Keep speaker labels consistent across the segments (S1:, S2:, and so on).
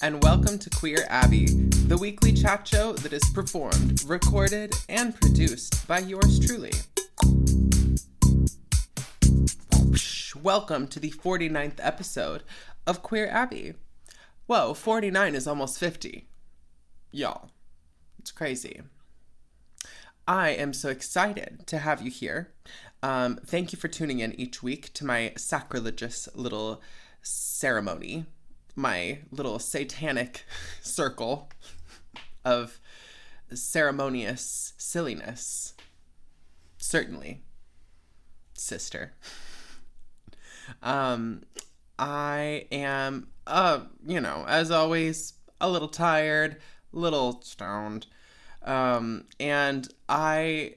S1: and welcome to Queer Abbey, the weekly chat show that is performed, recorded, and produced by yours truly. Welcome to the 49th episode of Queer Abbey. Whoa, 49 is almost 50. Y'all, it's crazy. I am so excited to have you here. Thank you for tuning in each week to my sacrilegious little ceremony, my little satanic circle of ceremonious silliness. Certainly, sister. I am, as always, a little tired, little stoned, and I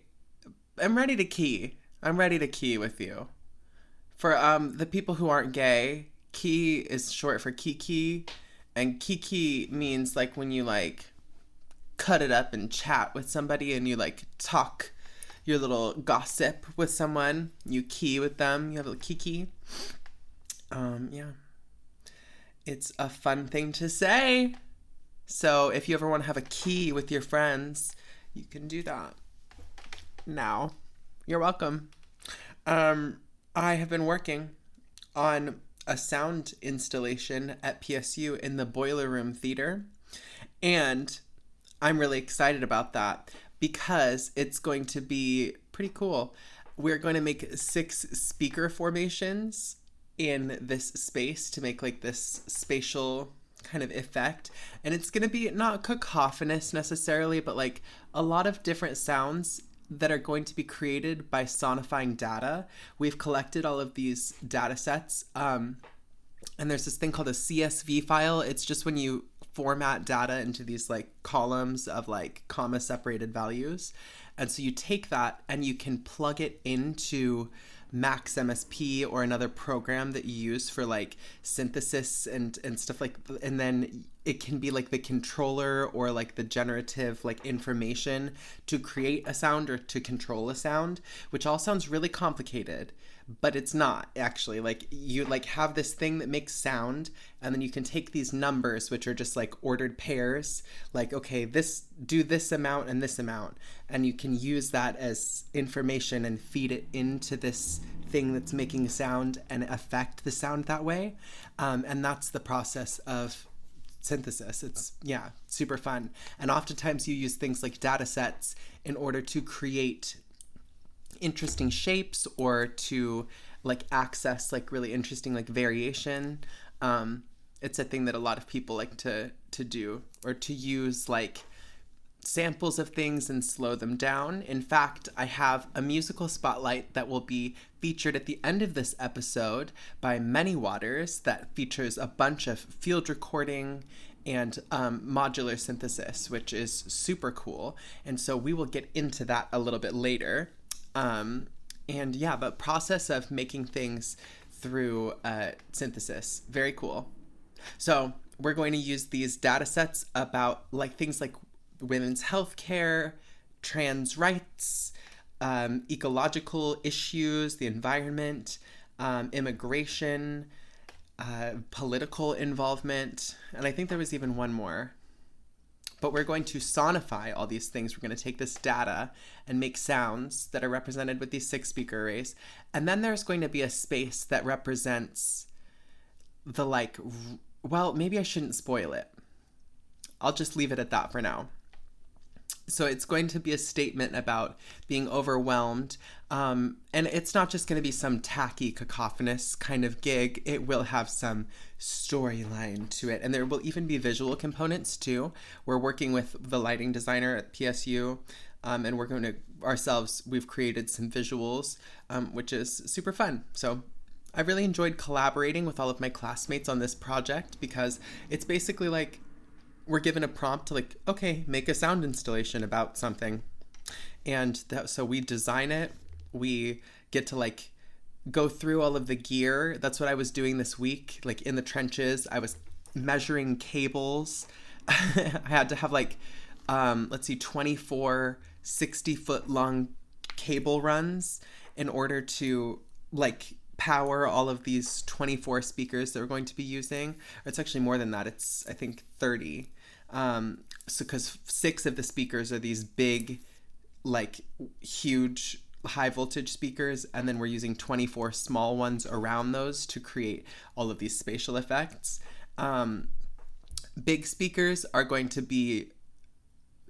S1: am ready to key. I'm ready to key with you. For the people who aren't gay, key is short for kiki, and kiki means like when you like cut it up and chat with somebody and you like talk your little gossip with someone, you key with them, you have a little kiki. Yeah. It's a fun thing to say. So if you ever want to have a key with your friends, you can do that now. You're welcome. I have been working on a sound installation at PSU in the Boiler Room Theater, and I'm really excited about that because it's going to be pretty cool. We're going to make 6 speaker formations in this space to make like this spatial kind of effect, and it's going to be not cacophonous necessarily, but like a lot of different sounds that are going to be created by sonifying data. We've collected all of these data sets, and there's this thing called a CSV file. It's just when you format data into these like columns of like comma separated values, and so you take that and you can plug it into Max MSP or another program that you use for like synthesis and stuff like, and then it can be like the controller or like the generative like information to create a sound or to control a sound, which all sounds really complicated, but it's not actually. Like you like have this thing that makes sound, and then you can take these numbers, which are just like ordered pairs, like, okay, do this amount and this amount, and you can use that as information and feed it into this thing that's making a sound and affect the sound that way. And that's the process of synthesis. It's, yeah, super fun. And oftentimes you use things like data sets in order to create interesting shapes or to like access like really interesting like variation. It's a thing that a lot of people like to do, or to use like samples of things and slow them down. In fact, I have a musical spotlight that will be featured at the end of this episode by Manywaters that features a bunch of field recording and modular synthesis, which is super cool. And so we will get into that a little bit later. And yeah, but process of making things through synthesis, very cool. So we're going to use these data sets about like things like women's healthcare, trans rights, ecological issues, the environment, immigration, political involvement, and I think there was even one more. But we're going to sonify all these things. We're going to take this data and make sounds that are represented with these 6 speaker arrays. And then there's going to be a space that represents the like, well, maybe I shouldn't spoil it. I'll just leave it at that for now. So it's going to be a statement about being overwhelmed. And it's not just going to be some tacky, cacophonous kind of gig. It will have some storyline to it. And there will even be visual components too. We're working with the lighting designer at PSU. And we're going to we've created some visuals, which is super fun. So I really enjoyed collaborating with all of my classmates on this project because it's basically like, we're given a prompt to like, okay, make a sound installation about something. And so we design it. We get to like go through all of the gear. That's what I was doing this week. Like in the trenches, I was measuring cables. I had to have like, 24 60-foot long cable runs in order to like power all of these 24 speakers that we're going to be using. Or it's actually more than that. It's, I think, 30. So because 6 of the speakers are these big, like, huge high voltage speakers, and then we're using 24 small ones around those to create all of these spatial effects. Big speakers are going to be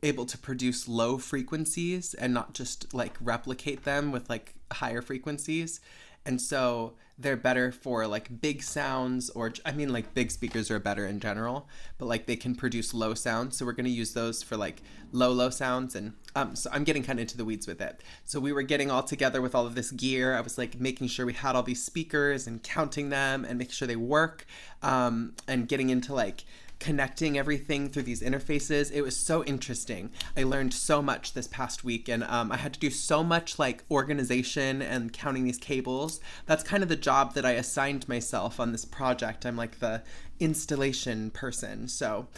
S1: able to produce low frequencies and not just like replicate them with like higher frequencies. And so they're better for like big sounds, or I mean like big speakers are better in general, but like they can produce low sounds. So we're going to use those for like low sounds. And so I'm getting kind of into the weeds with it. So we were getting all together with all of this gear. I was like making sure we had all these speakers and counting them and making sure they work, and getting into like connecting everything through these interfaces. It was so interesting. I learned so much this past week, and I had to do so much like organization and counting these cables. That's kind of the job that I assigned myself on this project. I'm like the installation person. So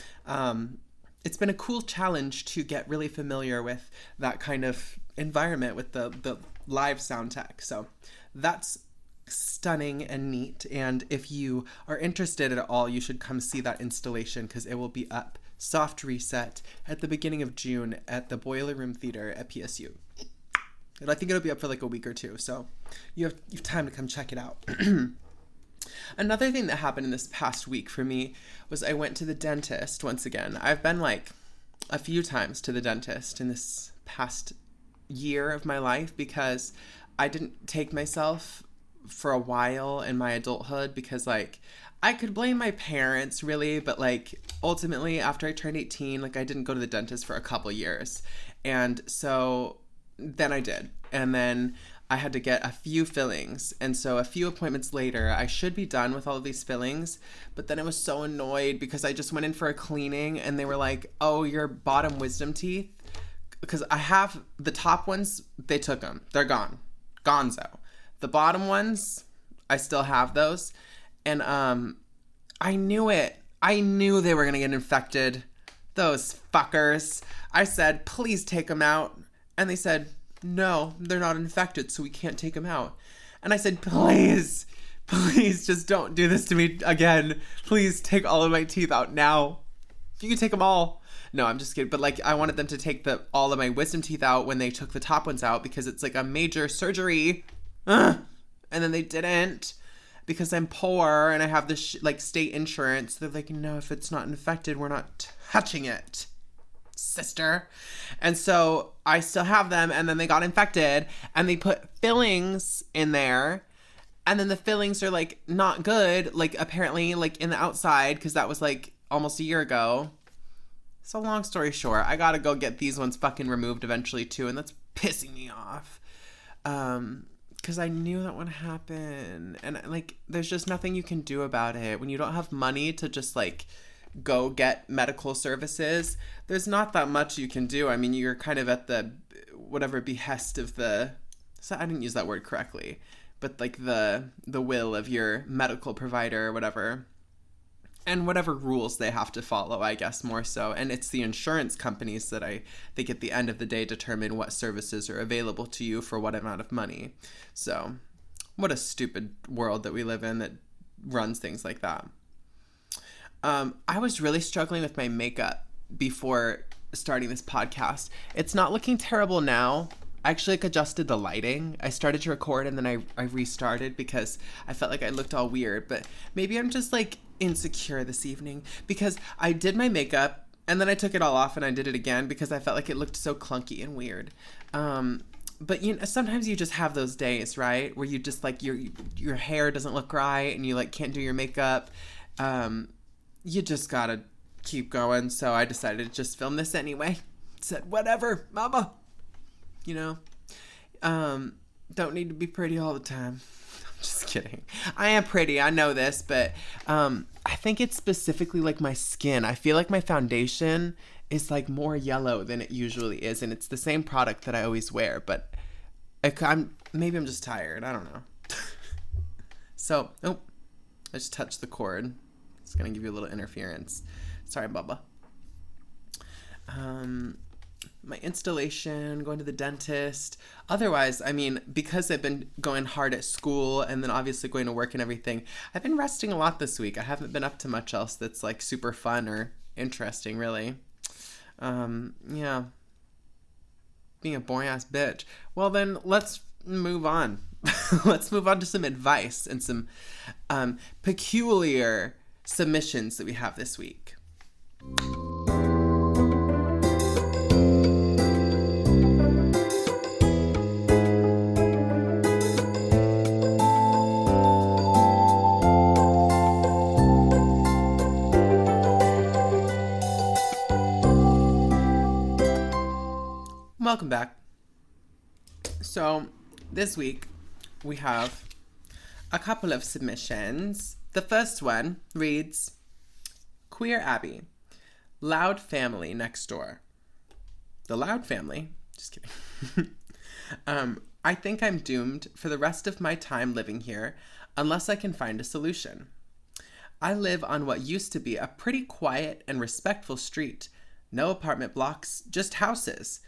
S1: it's been a cool challenge to get really familiar with that kind of environment with the live sound tech. So that's stunning and neat, and if you are interested at all, you should come see that installation because it will be up soft reset at the beginning of June at the Boiler Room Theater at PSU. And I think it'll be up for like a week or two, so you have time to come check it out. Another thing that happened in this past week for me was I went to the dentist once again. I've been like a few times to the dentist in this past year of my life because I didn't take myself for a while in my adulthood because like I could blame my parents really, but like ultimately after I turned 18, like I didn't go to the dentist for a couple years. And so then I did. And then I had to get a few fillings. And so a few appointments later, I should be done with all of these fillings. But then I was so annoyed because I just went in for a cleaning and they were like, oh, your bottom wisdom teeth. Because I have the top ones, they took them. They're gone. Gonzo. The bottom ones, I still have those. And I knew it. I knew they were going to get infected. Those fuckers. I said, please take them out. And they said, no, they're not infected, so we can't take them out. And I said, please just don't do this to me again. Please take all of my teeth out now. You can take them all. No, I'm just kidding. But like, I wanted them to take all of my wisdom teeth out when they took the top ones out because it's like a major surgery. And then they didn't because I'm poor and I have this like state insurance. They're like, no, if it's not infected, we're not touching it, sister. And so I still have them, and then they got infected and they put fillings in there, and then the fillings are like not good, like apparently like in the outside, because that was like almost a year ago. So long story short, I gotta go get these ones fucking removed eventually too, and that's pissing me off. Because I knew that would happen. And, like, there's just nothing you can do about it. When you don't have money to just, like, go get medical services, there's not that much you can do. I mean, you're kind of at the, whatever, behest of the... So I didn't use that word correctly. But, like, the will of your medical provider or whatever. And whatever rules they have to follow, I guess, more so. And it's the insurance companies that I think at the end of the day determine what services are available to you for what amount of money. So what a stupid world that we live in that runs things like that. I was really struggling with my makeup before starting this podcast. It's not looking terrible now. I actually adjusted the lighting. I started to record and then I restarted because I felt like I looked all weird. But maybe I'm just like insecure this evening because I did my makeup and then I took it all off and I did it again because I felt like it looked so clunky and weird. But you know, sometimes you just have those days, right? Where you just like your hair doesn't look right and you like can't do your makeup. You just gotta keep going. So I decided to just film this anyway. Said, whatever, mama. You know, don't need to be pretty all the time. I'm just kidding. I am pretty. I know this, but I think it's specifically like my skin. I feel like my foundation is like more yellow than it usually is, and it's the same product that I always wear. But maybe I'm just tired. I don't know. So, I just touched the cord. It's gonna give you a little interference. Sorry, Bubba. my installation, going to the dentist. Otherwise, I mean, because I've been going hard at school and then obviously going to work and everything, I've been resting a lot this week. I haven't been up to much else that's like super fun or interesting, really. Yeah, being a boring ass bitch. Well, then let's move on. Let's move on to some advice and some peculiar submissions that we have this week. Welcome back. So, this week we have a couple of submissions. The first one reads, Queer Abbey, loud family next door. The loud family? Just kidding. I think I'm doomed for the rest of my time living here unless I can find a solution. I live on what used to be a pretty quiet and respectful street. No apartment blocks, just houses.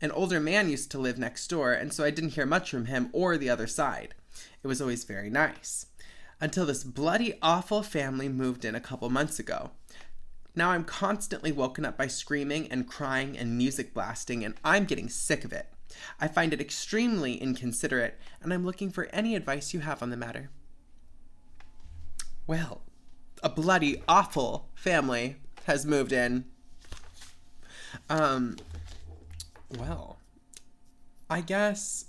S1: An older man used to live next door, and so I didn't hear much from him or the other side. It was always very nice. Until this bloody awful family moved in a couple months ago. Now I'm constantly woken up by screaming and crying and music blasting, and I'm getting sick of it. I find it extremely inconsiderate, and I'm looking for any advice you have on the matter. Well, a bloody awful family has moved in. Well, I guess,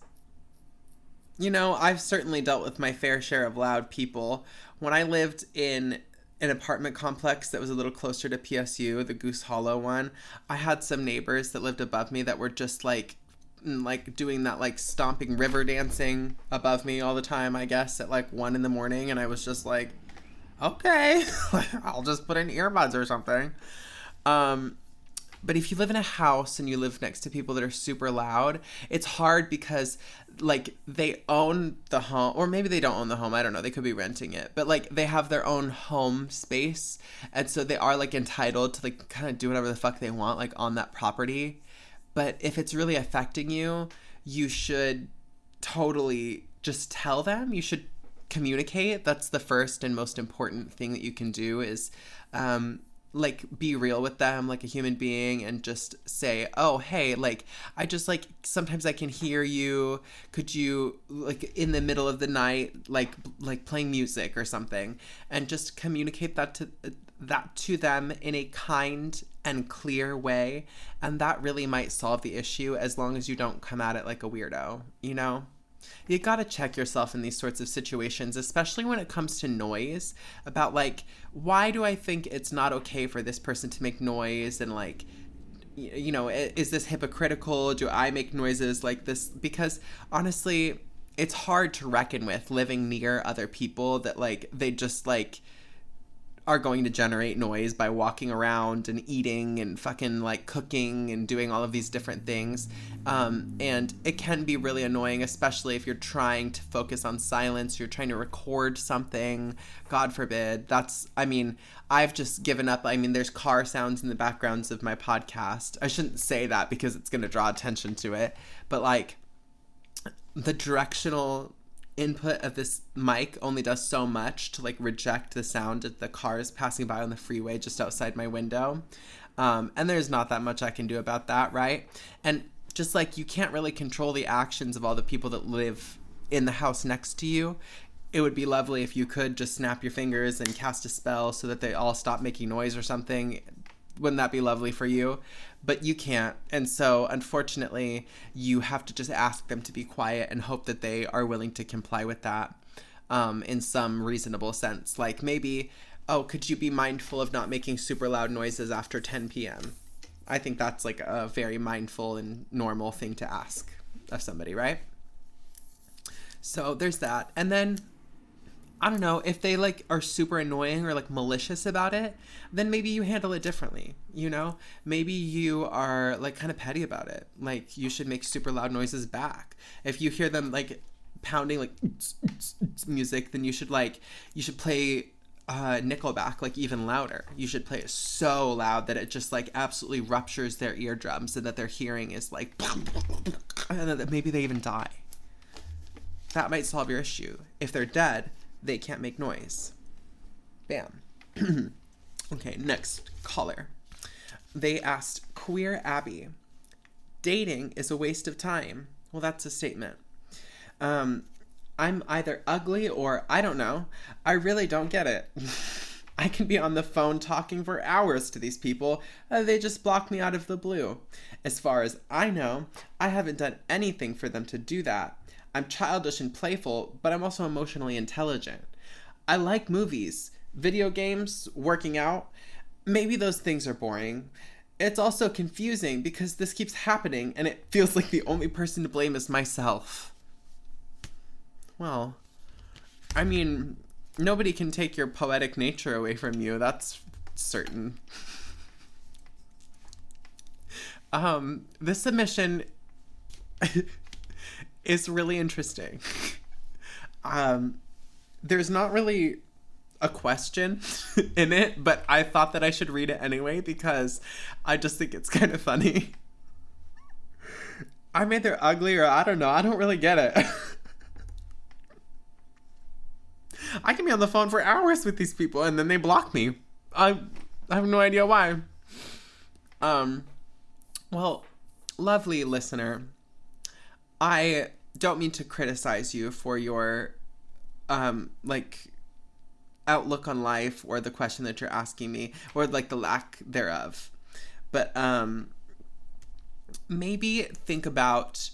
S1: I've certainly dealt with my fair share of loud people. When I lived in an apartment complex that was a little closer to PSU, the Goose Hollow one, I had some neighbors that lived above me that were just like doing that like stomping river dancing above me all the time, I guess, at like 1 a.m. And I was just like, okay, I'll just put in earbuds or something. But if you live in a house and you live next to people that are super loud, it's hard because, like, they own the home, or maybe they don't own the home, I don't know, they could be renting it, but, like, they have their own home space, and so they are, like, entitled to, like, kind of do whatever the fuck they want, like, on that property. But if it's really affecting you, you should totally just tell them. You should communicate. That's the first and most important thing that you can do is, like, be real with them like a human being and just say, oh, hey, like, I just, like, sometimes I can hear you. Could you, like, in the middle of the night, like playing music or something, and just communicate that to them in a kind and clear way. And that really might solve the issue as long as you don't come at it like a weirdo, you know? You gotta check yourself in these sorts of situations, especially when it comes to noise, about, like, why do I think it's not okay for this person to make noise, and, like, is this hypocritical? Do I make noises like this? Because, honestly, it's hard to reckon with living near other people that, like, they just, like, are going to generate noise by walking around and eating and fucking, like, cooking and doing all of these different things. And it can be really annoying, especially if you're trying to focus on silence, you're trying to record something, God forbid. I've just given up. I mean, there's car sounds in the backgrounds of my podcast. I shouldn't say that because it's going to draw attention to it. But, like, the directional input of this mic only does so much to, like, reject the sound of the cars passing by on the freeway just outside my window. And there's not that much I can do about that, right? And just, like, you can't really control the actions of all the people that live in the house next to you. It would be lovely if you could just snap your fingers and cast a spell so that they all stop making noise or something. Wouldn't that be lovely for you? But you can't. And so, unfortunately, you have to just ask them to be quiet and hope that they are willing to comply with that in some reasonable sense. Like, maybe, could you be mindful of not making super loud noises after 10 p.m.? I think that's, like, a very mindful and normal thing to ask of somebody, right? So there's that. And then, I don't know, if they, like, are super annoying or, like, malicious about it, then maybe you handle it differently, you know? Maybe you are, like, kind of petty about it. Like, you should make super loud noises back. If you hear them, like, pounding, like, music, then you should play Nickelback, like even louder. You should play it so loud that it just like absolutely ruptures their eardrums and that their hearing is like, and that maybe they even die. That might solve your issue. If they're dead, they can't make noise. Bam. Okay, next caller. They asked, Queer Abbey, dating is a waste of time. Well, that's a statement. I'm either ugly or I don't know. I really don't get it. I can be on the phone talking for hours to these people. They just block me out of the blue. As far as I know, I haven't done anything for them to do that. I'm childish and playful, but I'm also emotionally intelligent. I like movies, video games, working out. Maybe those things are boring. It's also confusing because this keeps happening and it feels like the only person to blame is myself. Well, I mean, nobody can take your poetic nature away from you. That's certain. This submission is really interesting. There's not really a question in it, but I thought that I should read it anyway because I just think it's kind of funny. I'm either ugly or I don't know. I don't really get it. I can be on the phone for hours with these people and then they block me. I have no idea why. Well, lovely listener, I don't mean to criticize you for your outlook on life or the question that you're asking me or like the lack thereof. But maybe think about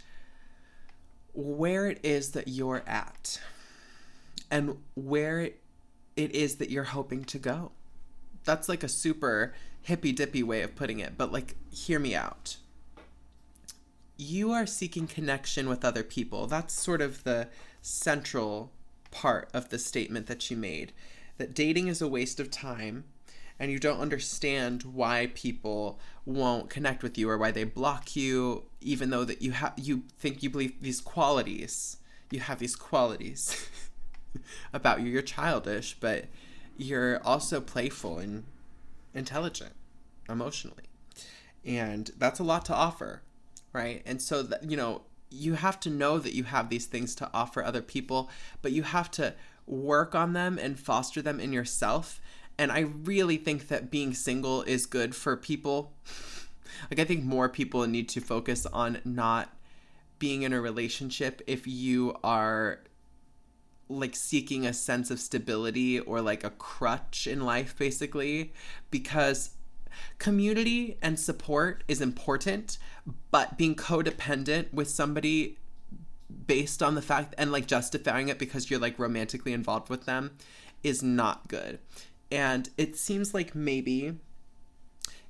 S1: where it is that you're at and where it is that you're hoping to go. That's like a super hippy-dippy way of putting it, but like, hear me out. You are seeking connection with other people. That's sort of the central part of the statement that you made, that dating is a waste of time and you don't understand why people won't connect with you or why they block you, even though that you think you believe these qualities. You have these qualities about you. You're childish, but you're also playful and intelligent emotionally. And that's a lot to offer, right? And so, that, you have to know that you have these things to offer other people, but you have to work on them and foster them in yourself. And I really think that being single is good for people. Like, I think more people need to focus on not being in a relationship if you are like seeking a sense of stability or like a crutch in life, basically, because community and support is important, but being codependent with somebody based on the fact and like justifying it because you're like romantically involved with them is not good. And it seems like maybe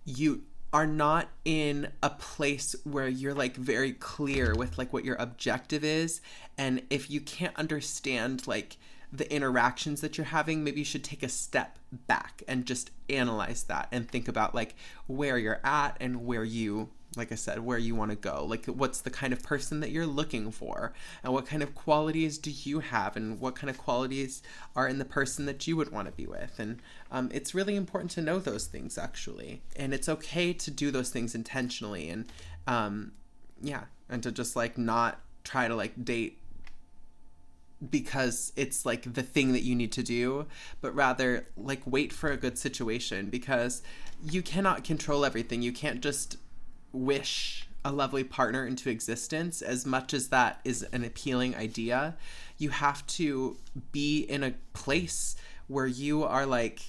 S1: you are not in a place where you're like very clear with like what your objective is. And if you can't understand like the interactions that you're having, maybe you should take a step back and just analyze that and think about like where you're at and where you, like I said, where you want to go. Like, what's the kind of person that you're looking for and what kind of qualities do you have and what kind of qualities are in the person that you would want to be with. And it's really important to know those things, actually. And it's okay to do those things intentionally and and to just like not try to like date because it's like the thing that you need to do, but rather like wait for a good situation, because you cannot control everything. You can't just wish a lovely partner into existence, as much as that is an appealing idea. You have to be in a place where you are like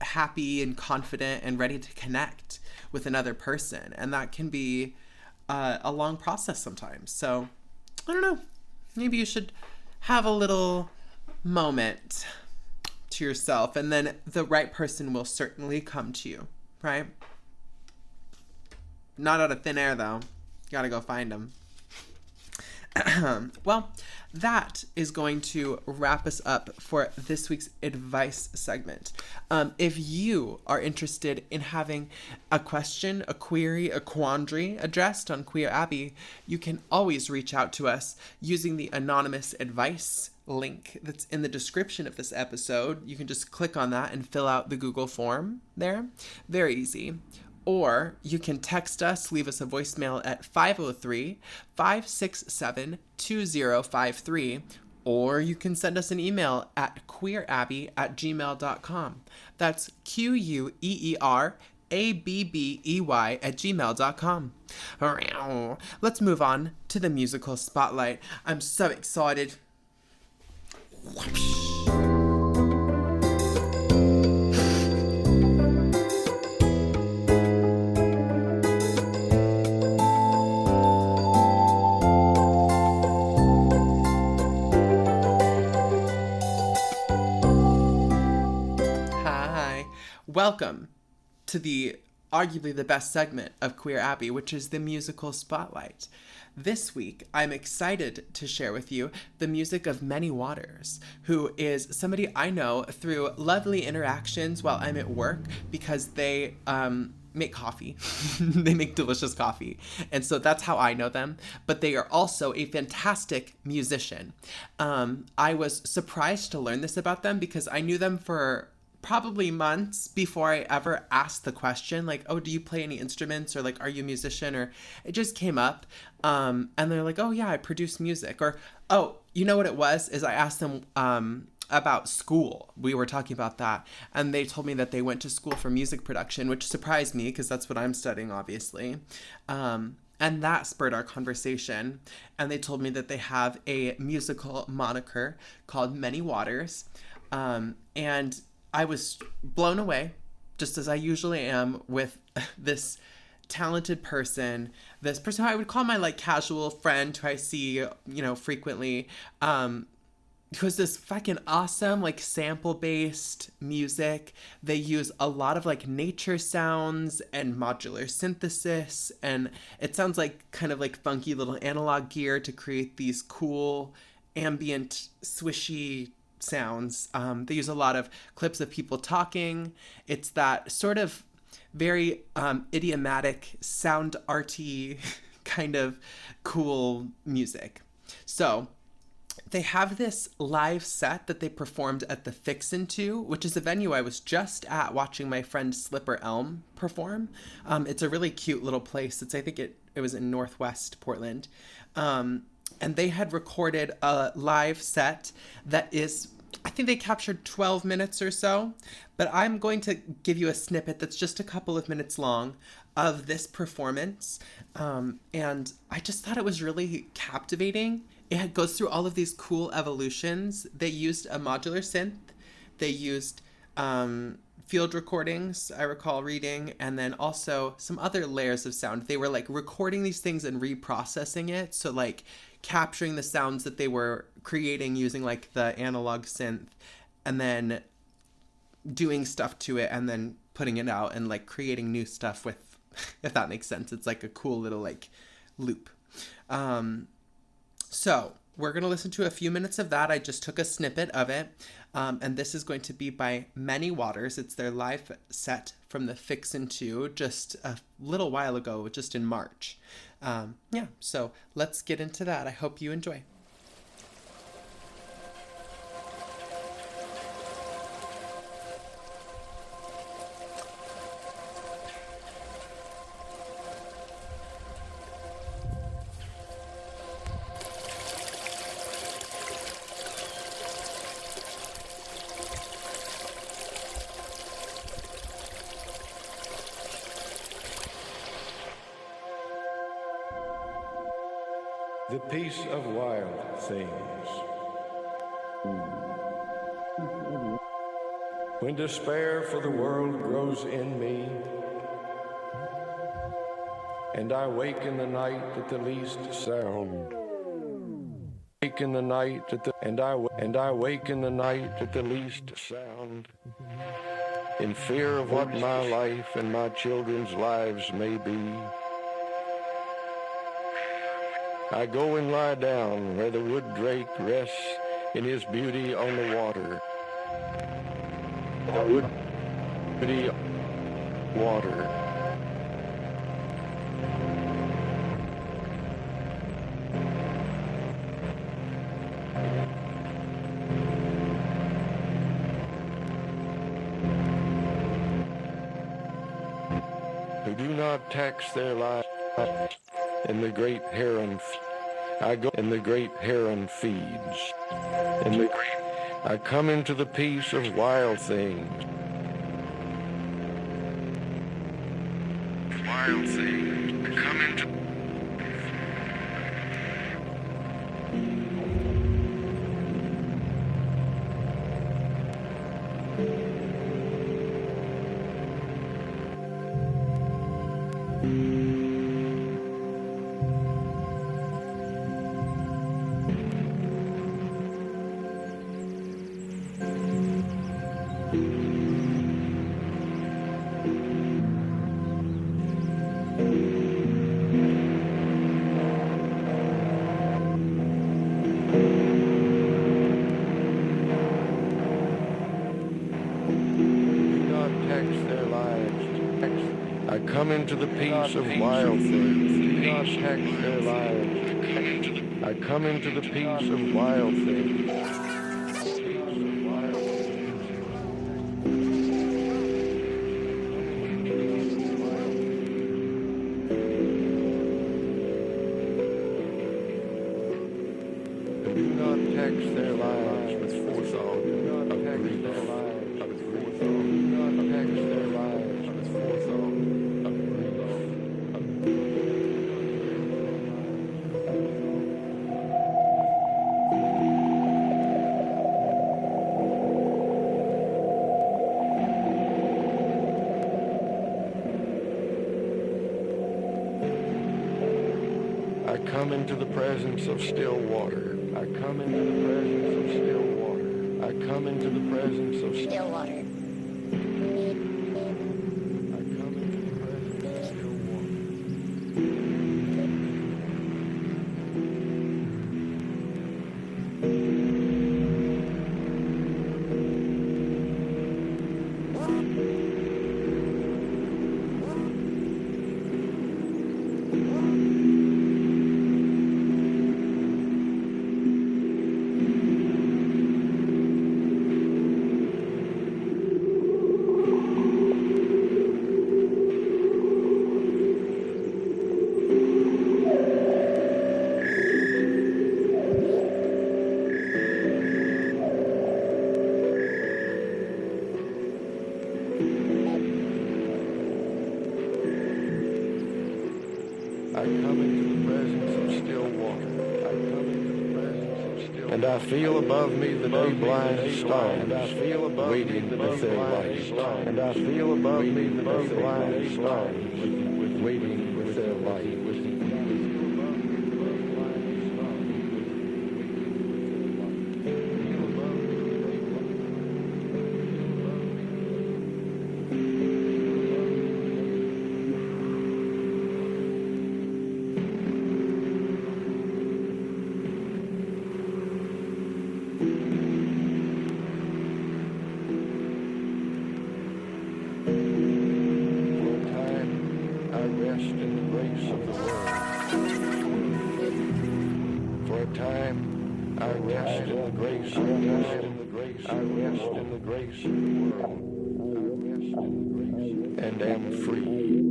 S1: happy and confident and ready to connect with another person, and that can be a long process sometimes. So I don't know, maybe you should have a little moment to yourself, and then the right person will certainly come to you, right? Not out of thin air, though. You gotta go find them. Well, that is going to wrap us up for this week's advice segment. If you are interested in having a question, a query, a quandary addressed on Queer Abbey, you can always reach out to us using the anonymous advice link that's in the description of this episode. You can just click on that and fill out the Google form there. Very easy. Or you can text us, leave us a voicemail at 503-567-2053. Or you can send us an email at queerabbey@gmail.com. That's QUEERABBEY@gmail.com. Let's move on to the musical spotlight. I'm so excited. Hi. Welcome to the arguably the best segment of Queer Abbey, which is the musical spotlight. This week, I'm excited to share with you the music of Manywaters, who is somebody I know through lovely interactions while I'm at work because they make coffee. They make delicious coffee. And so that's how I know them. But they are also a fantastic musician. I was surprised to learn this about them because I knew them for probably months before I ever asked the question, like, oh, do you play any instruments? Or like, are you a musician? Or it just came up. And they're like, oh yeah, I produce music. Or, oh, you know what it was? Is I asked them about school. We were talking about that. And they told me that they went to school for music production, which surprised me because that's what I'm studying, obviously. And that spurred our conversation. And they told me that they have a musical moniker called Manywaters. And I was blown away, just as I usually am, with this talented person, this person who I would call my like casual friend who I see, frequently, because this fucking awesome, like sample-based music. They use a lot of like nature sounds and modular synthesis, and it sounds like kind of like funky little analog gear to create these cool, ambient, swishy sounds. They use a lot of clips of people talking. It's that sort of very idiomatic, sound arty kind of cool music. So they have this live set that they performed at the Fixin, which is a venue I was just at watching my friend Slipper Elm perform. It's a really cute little place. I think it was in Northwest Portland. And they had recorded a live set that is, I think they captured 12 minutes or so, but I'm going to give you a snippet that's just a couple of minutes long of this performance. And I just thought it was really captivating. It goes through all of these cool evolutions. They used a modular synth. They used field recordings, I recall reading, and then also some other layers of sound. They were like recording these things and reprocessing it. So like capturing the sounds that they were creating using like the analog synth and then doing stuff to it and then putting it out and like creating new stuff with, if that makes sense. It's like a cool little like loop. So we're going to listen to a few minutes of that. I just took a snippet of it. And this is going to be by Manywaters. It's their live set from the Fixin 2 just a little while ago, just in March. So let's get into that. I hope you enjoy.
S2: The peace of wild things. When despair for the world grows in me, and I wake in the night at the least sound. Wake in the night at the and I wake in the night at the least sound. In fear of what my life and my children's lives may be. I go and lie down where the wood drake rests in his beauty on the water. The wood beauty water. who do not tax their lives in the great heron. I go in the great heron feeds. In the great, I come into the peace of wild things. Wild things. I come into. I come into the peace of wild things. Do not tax their lives. I come into the peace of wild things. Do not tax their lives with forethought. Do not tax their lives with forethought. Do not tax their lives with forethought. I come into the presence of still water. I come into the presence of still water. I come into the presence of still water. I come into the presence of still water. I come into the presence of still water. I come into the presence of still water. And I feel above me the day blind stars. And I feel above waiting with their light. And I feel above me the day blind stars waiting with their light. For a time, I rest in the grace of the world. I rest in the grace of the world. I rest in the grace and am free,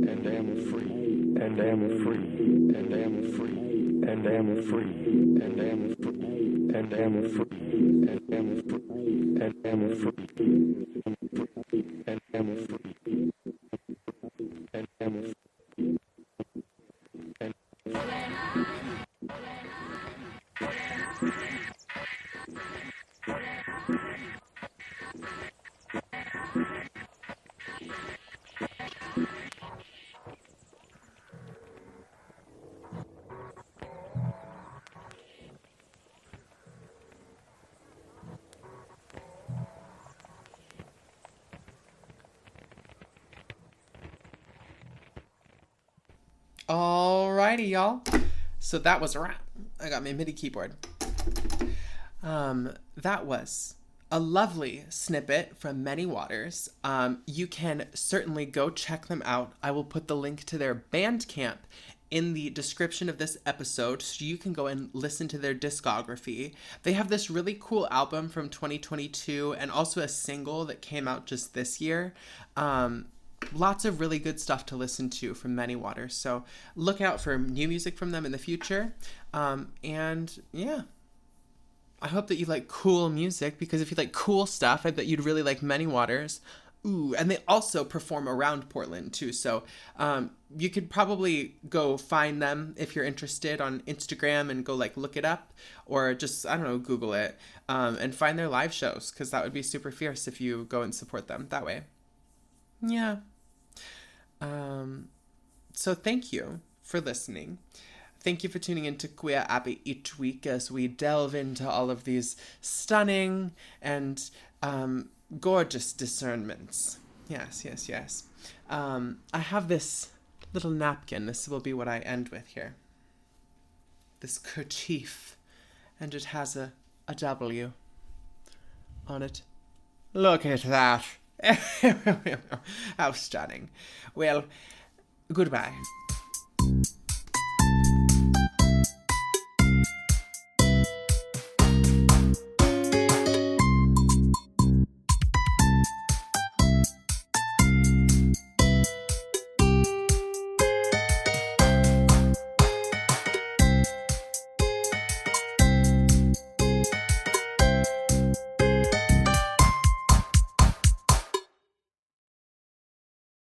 S2: and am free, and am free, and am free, and am free, and am free, and am free, and am free, and am free, and am free, and am free.
S1: Alrighty, y'all. So that was a wrap. I got my MIDI keyboard. That was a lovely snippet from Manywaters. You can certainly go check them out. I will put the link to their Bandcamp in the description of this episode so you can go and listen to their discography. They have this really cool album from 2022 and also a single that came out just this year. lots of really good stuff to listen to from Manywaters. So look out for new music from them in the future. And yeah, I hope that you like cool music, because if you like cool stuff, I bet you'd really like Manywaters. Ooh, and they also perform around Portland too. So you could probably go find them if you're interested on Instagram and go like look it up, or just, I don't know, Google it, and find their live shows, because that would be super fierce if you go and support them that way. Yeah. So thank you for listening. Thank you for tuning in to Queer Abbey each week as we delve into all of these stunning and gorgeous discernments. Yes, yes, yes. I have this little napkin. This will be what I end with here. This kerchief. And it has a W on it. Look at that. How stunning. Well, goodbye.